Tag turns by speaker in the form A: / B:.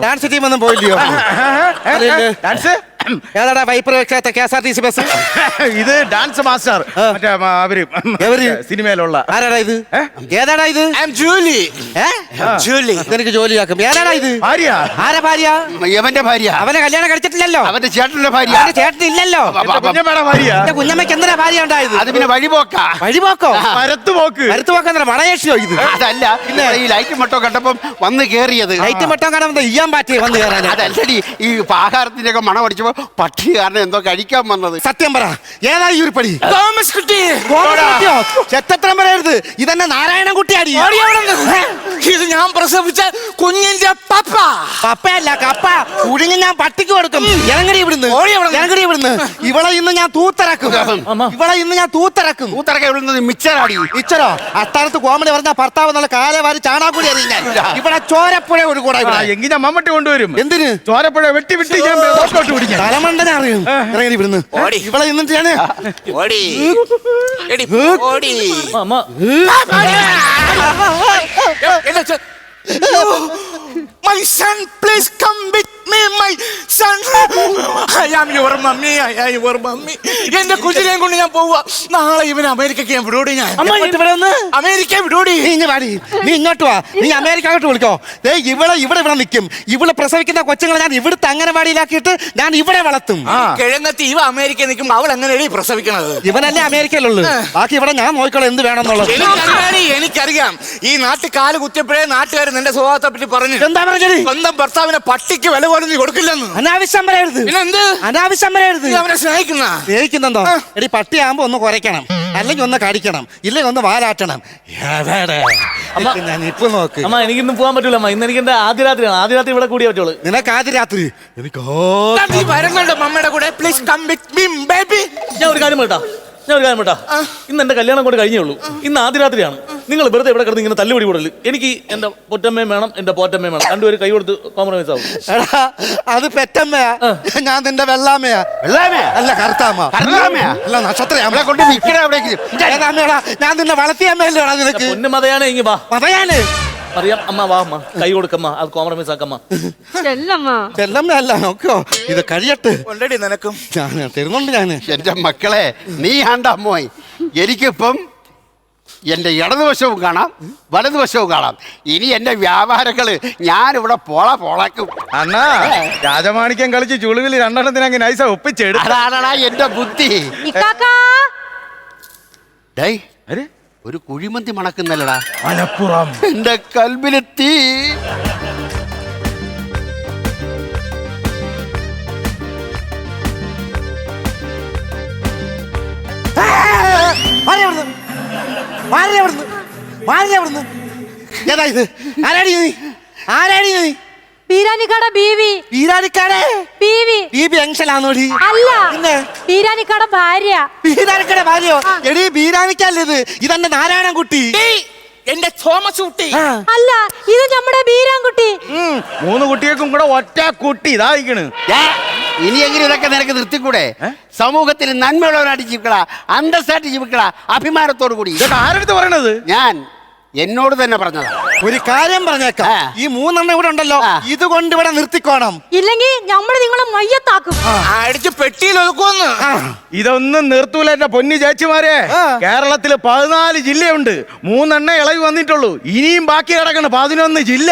A: Dance team ഒന്നും പോയില്ലയോ?
B: Dance
A: ഏതാടാ വൈപ്പർ വെക്കാത്ത KSRTC ബസ്?
B: ഇത് ഡാൻസ് മാസ്റ്റർ മറ്റേ അവര് സിനിമയിലുള്ള.
A: ആരാടാ ഇത്? ഏതാടാ ഇത്?
C: ജൂലി.
A: ജൂലി എനിക്ക് ജോലിയാക്കും. ഏതാടാ ഇത്?
B: ഭാര്യ.
A: ആരാ ഭാര്യ?
C: യവന്റെ ഭാര്യ.
A: അവനെ കല്യാണം കഴിച്ചിട്ടില്ലല്ലോ.
C: അവന്റെ ചേട്ടന്റെ ഭാര്യ.
A: ചേട്ടൻ ഇല്ലല്ലോ.
B: കുഞ്ഞമ്മയുടെ ഭാര്യ.
A: കുഞ്ഞമ്മയ്ക്ക് എന്തിനാ ഭാര്യ ഉണ്ടായത്?
C: അത് പിന്നെ വഴിപോക്കാ.
A: വഴിപോക്കോ?
B: പരത്തുപോക്ക്.
A: പരത്തുപോക്കെന്താ മണയേഷിയോ ഇത്?
C: അതല്ല, പിന്നെ ഈ ലൈറ്റ് മട്ടോ കണ്ടപ്പം വന്ന് കേറിയത്.
A: ലൈറ്റ് മട്ടോ കാണുമ്പോ ഇയ്യാൻ പാറ്റി വന്ന് കയറാൻ.
C: അതല്ലടി, ഈ ആഹാരത്തിന്റെ ഒക്കെ മണം അടിച്ചപ്പോ പട്ടി കാരണം എന്തോ കഴിക്കാൻ വന്നത്.
A: സത്യം പറ, ഏതാ ഈ ഒരു പടി?
C: തോമസ് കുട്ടി.
A: ചെത്തത്രം പറയരുത്, ഇതെന്നെ നാരായണൻകുട്ടിയാടി.
C: ഇത് ഞാൻ പ്രസവിച്ച കുഞ്ഞിന്റെ പപ്പ.
A: പപ്പയല്ല കപ്പ. കുഴിഞ്ഞ് ഞാൻ പട്ടിക്ക് കൊടുക്കും. ഇറങ്ങടി ഇവിടുന്ന്. ഇവളെ ഇന്ന് ഞാൻ തൂത്തിറക്കും.
C: ഊത്തറക്കെ വിടുന്നത് മിച്ചറാടി.
A: ഇച്ചറോ അസ്ഥാനത്ത് കോമഡി പറഞ്ഞ ഭർത്താവ് നല്ല കാലെ വാരി ചാണാക്കുടി അറിയാൻ. ഇവിടെ ചോരപ്പുഴ ഒരു കൂടെ.
B: എങ്കിൽ ഞാൻ മമ്മട്ടി കൊണ്ടുവരും.
A: എന്തിന്?
B: ചോരപ്പുഴ വെട്ടി വെട്ടി ഞാൻ പിടിക്കാം.
A: തലമണ്ടനെ അറിയും. ഇറങ്ങി ഇവിടുന്ന്. ഇവിടെ ഇന്നിട്ട് ഞാൻ
C: My son, please come with me, my son. I am your mommy. എന്റെ കുഞ്ഞിനെയും കൊണ്ട് ഞാൻ പോവുക. നാളെ ഇവന് അമേരിക്കക്ക് ഞാൻ വിടോടി. ഞാൻ അമേരിക്ക വിടോടി.
A: നീ ഇങ്ങോട്ട് വാ. നീ അമേരിക്കോട്ട് വിളിക്കോ. ഇവിടെ നിൽക്കും. ഇവിടെ പ്രസവിക്കുന്ന കൊച്ചുങ്ങളെ ഞാൻ ഇവിടുത്തെ അംഗനവാടിയിലാക്കിയിട്ട് ഞാൻ ഇവിടെ വളർത്തും.
C: കിഴങ്ങത്തി ഇവ അമേരിക്ക നിൽക്കുമ്പോ അവൾ എങ്ങനെയാണ് പ്രസവിക്കണത്?
A: ഇവനല്ലേ അമേരിക്കയിലുള്ളു. ബാക്കി ഇവിടെ ഞാൻ നോക്കിക്കോളാം എന്ത് വേണമെന്നുള്ളത്.
C: എനിക്കറിയാം. ഈ നാട്ടിൽ കാല് കുത്തിയപ്പോഴേ നാട്ടുകാർ നിന്റെ സ്വഭാവത്തെ പറ്റി പറഞ്ഞു.
A: എന്താ പറഞ്ഞത്?
C: സ്വന്തം ഭർത്താവിനെ പട്ടിക്ക് വില പോലും നീ കൊടുക്കില്ലെന്ന്.
A: അനാവശ്യം പറയരുത്. അനാവശ്യം പറയരുത്.
C: അവനെ
A: സ്നേഹിക്കുന്നുണ്ടോ? എടി പട്ടിയാകുമ്പോ ഒന്ന് കുറയ്ക്കണം, അല്ലെങ്കിൽ ഒന്ന് കടിക്കണം, ഇല്ലെങ്കിൽ ഒന്ന് വാലാട്ടണം. ഞാൻ ഇപ്പൊ നോക്ക്.
D: അമ്മ എനിക്കിന്ന് പോകാൻ പറ്റൂല. ഇന്ന് എനിക്ക് എന്റെ ആദ്യ രാത്രിയാണ്. ആദ്യ രാത്രി ഇവിടെ കൂടിയേ പറ്റുള്ളൂ.
A: നിനക്ക് ആദ്യ രാത്രി എനിക്ക്
C: വരുന്നുണ്ട് മമ്മയുടെ കൂടെ. Please come with me baby.
D: ഞാൻ ഒരു കാര്യം കേട്ടാ ഇന്ന് എന്റെ കല്യാണം കൊണ്ട് കഴിഞ്ഞേ ഉള്ളൂ. ഇന്ന് ആദ്യ രാത്രിയാണ്. നിങ്ങൾ വെറുതെ ഇവിടെ കിടന്ന് ഇങ്ങനെ തല്ലുപിടി കൂടല്. എനിക്ക് എന്റെ പൊറ്റമ്മയും വേണം, എന്റെ പോറ്റമ്മയും വേണം. രണ്ടുപേരും കൈ കൊടുത്ത് കോംപ്രമൈസ് ആവും.
A: അത് പെറ്റമ്മയാ, ഞാൻ നിന്റെ വെള്ളാമയാ. അല്ല കറുത്താമ്മ. അല്ല നക്ഷത്രയാ. ഞാൻ നിന്നെ വളർത്തിയമ്മയല്ലോടാ നിനക്ക്.
D: പൊന്നു മതയാണ്. ഇങ്ങി വാ.
A: മതയാണ്
D: അറിയാം. അമ്മ വാ. അമ്മ കൈ കൊടുക്കമ്മ. അത് കോംപ്രമൈസ് ആക്കമ്മ.
A: ചെല്ലമ്മ അല്ല നോക്കോ. ഇത് കഴിയട്ടെ.
C: ഓൾറെഡി നിനക്കും
A: ഞാൻ തരുന്നുണ്ട്. ഞാൻ
C: എന്റെ മക്കളെ നീ ആണ്ട അമ്മോയ്. എനിക്കിപ്പം എന്റെ ഇടതുവശവും കാണാം, വലതുവശവും കാണാം. ഇനി എന്റെ വ്യാപാരങ്ങള് ഞാനിവിടെ പോളാക്കും.
B: അണ്ണാ രാജമാണിക്യം കളിച്ച് ചുളിവിൽ രണ്ടെണ്ണത്തിന് അങ്ങനെ നൈസ ഒപ്പിച്ചെടുത്തു.
C: അതാണടാ എന്റെ ബുദ്ധി. ഒരു കുഴിമന്തി മണക്കുന്നല്ലടാ
B: മലപ്പുറം.
C: എന്റെ കൽബിലെത്തി.
A: ഏതാ ഇത്? ആരാടി നീ?
E: ബീരാനിക്കട ബീവി. ബീവി
A: എങ്ഷലാന്നോടി?
E: അല്ല, ബീരാനിക്കട ഭാര്യ.
A: ബീരാനിക്കട ഭാര്യയോ? എടി ബീരാനിക്കല്ല ഇത്. ഇതെന്റെ നാരായണൻകുട്ടി.
C: എന്റെ തോമസ് കുട്ടി.
E: അല്ല, ഇത് നമ്മുടെ ബീരാൻകുട്ടി.
B: 3 കുട്ടികൾക്കും കൂടെ ഒറ്റ കുട്ടി ഇതാ ഇരിക്കണ്.
C: ഇനിയെങ്കിലും ഇതൊക്കെ നിനക്ക് നിർത്തിക്കൂടെ? സമൂഹത്തിൽ നന്മയുള്ളവരായിട്ട് ജീവിക്കടാ, അന്തസ്സായിട്ട് ജീവിക്കടാ, അഭിമാനത്തോടു കൂടി.
B: ആരെടുത്ത് പറയണത്?
C: ഞാൻ എന്നോട് തന്നെ പറഞ്ഞതാ.
A: ഒരു കാര്യം പറഞ്ഞേക്കാം, ഈ 3 ഇവിടെ ഉണ്ടല്ലോ, ഇതുകൊണ്ട് ഇവിടെ നിർത്തിക്കോണം.
E: ഇല്ലെങ്കിൽ നമ്മൾ നിങ്ങളെ മയ്യത്താക്കും.
C: അടിച്ച് പെട്ടിയിൽ ഒതുക്കുമെന്ന്.
B: ഇതൊന്നും നിർത്തൂല എന്റെ പൊന്നി ചേച്ചിമാരെ. കേരളത്തില് 14 ജില്ലയുണ്ട്. 3 ഇളവ് വന്നിട്ടുള്ളൂ. ഇനിയും ബാക്കി കിടക്കണ 11 ജില്ല.